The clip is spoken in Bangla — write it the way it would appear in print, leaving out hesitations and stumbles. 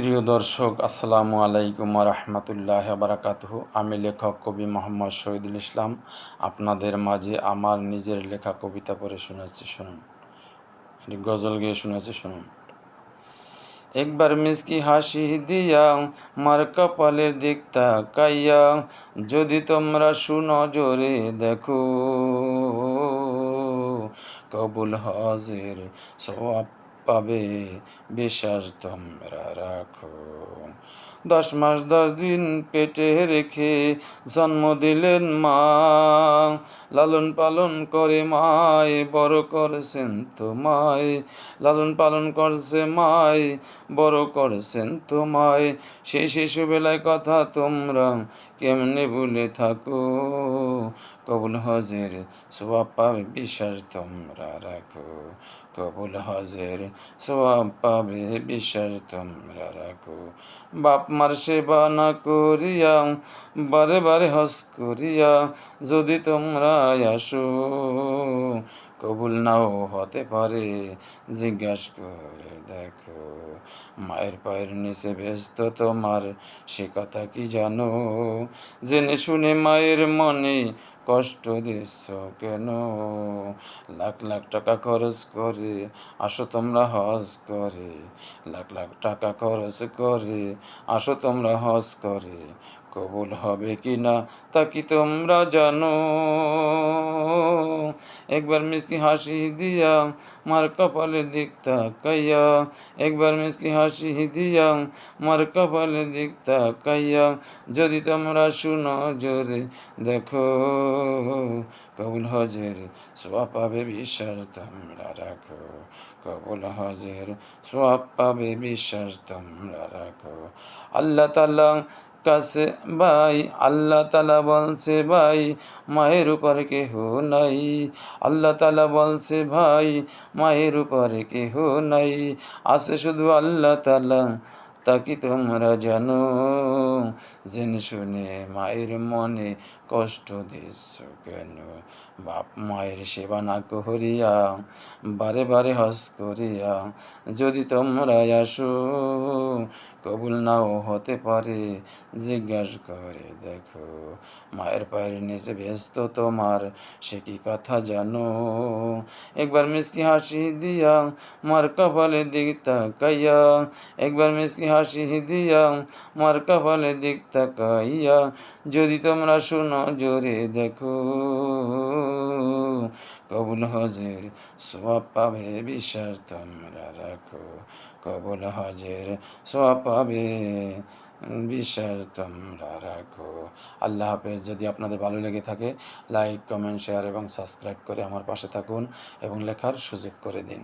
প্রিয় দর্শক, আসসালামু আলাইকুম রহমতুল্লাহ বারাকাতুহু। আমি লেখক কবি মোহাম্মদ শহীদুল ইসলাম আপনাদের মাঝে আমার নিজের লেখা কবিতা পড়ে শোনাচ্ছি, শুনুন। এটি গজল গেয়ে শোনাচ্ছি, শুনুন। একবার মিষ্টি হাসি দিয়া মার কপালের দিক তাকাইয়া যদি তোমরা সুনজরে দেখো, কবুল হজের সওয়াব পাবে, বিশ্বাস তোমরা রাখো। 10 মাস 10 দিন পেটে রেখে জন্ম দিলেন মা, লালন পালন করে মায় বড় করছেন তোমায়, লালন পালন করছে মায় বড় করছেন তোমায়। সেই শিশুবেলায় কথা তোমরা কেমনে ভুলে থাকো, কবুল হজের সওয়াব পাবে, বিশ্বাস তোমরা রাখো। কবুল হজের সওয়াব পাবে, বিশ্বাস তোমরা রাখো। বাপ মার সেবা না করিয়া বারে বারে হজ করিয়া যদি তোমরা আসো, কবুল নাও হতে পারে, জিজ্ঞাস করে দেখো। মায়ের পায়ের নিচে ব্যস্ত তোমার, সে কথা কি জানো? জেনে শুনে মায়ের মনে কষ্ট দিচ্ছ কেন? লাখ লাখ টাকা খরচ করে আসো তোমরা হজ করে, লাখ লাখ টাকা খরচ করে আসো তোমরা হজ করে, কবুল হবে কি না তা কি তোমরা জানো? একবার মিষ্টি হাসি দিয়া মার কপালের দিক তাকাইয়া, একবার মিষ্টি হাসি দিয়া মার কপালের দিক তাকাইয়া যদি তোমরা সুনজরে দেখো, কবুল হজের সওয়াব পাবে, বিশ্বাস তোমরা রাখো। কবুল হজের সওয়াব পাবে, বিশ্বাস তোমরা রাখো। আল্লাহ তাআলা কাছে ভাই, আল্লাহ তাআলা বলছে ভাই মায়ের উপর কেহ নাই, আল্লাহ তাআলা বলছে ভাই মায়ের উপরে কেহ নাই, আছে শুধু আল্লাহ তাআলা, তা কি তোমরা জানো? জেনে শুনে মায়ের মনে কষ্ট দিচ্ছ কেন? বাপ মায়ের সেবা না করিয়া বারে বারে হজ করিয়া যদি তোমরা আসো, কবুল নাও হতে পারে, জিজ্ঞাস করে দেখো। মায়ের পায়ের নিচে ব্যস্ত তোমার, সে কি কথা জানো? একবার মিষ্টি হাসি দিয়া মার কপালের দিক তাকাইয়া, একবার মিষ্টি হাসি দিয়া মার কপালের দিক তাকাইয়া যদি তোমরা সুনজরে দেখো, কবুল হজের সওয়াব পাবে, বিশ্বাস তোমরা রাখো। কবুল হজের সওয়াব পাবে, বিশ্বাস তোমরা রাখো। আল্লাহ হাফেজ। যদি আপনাদের ভালো লেগে থাকে লাইক, কমেন্ট, শেয়ার এবং সাবস্ক্রাইব করে আমার পাশে থাকুন এবং লেখার সুযোগ করে দিন।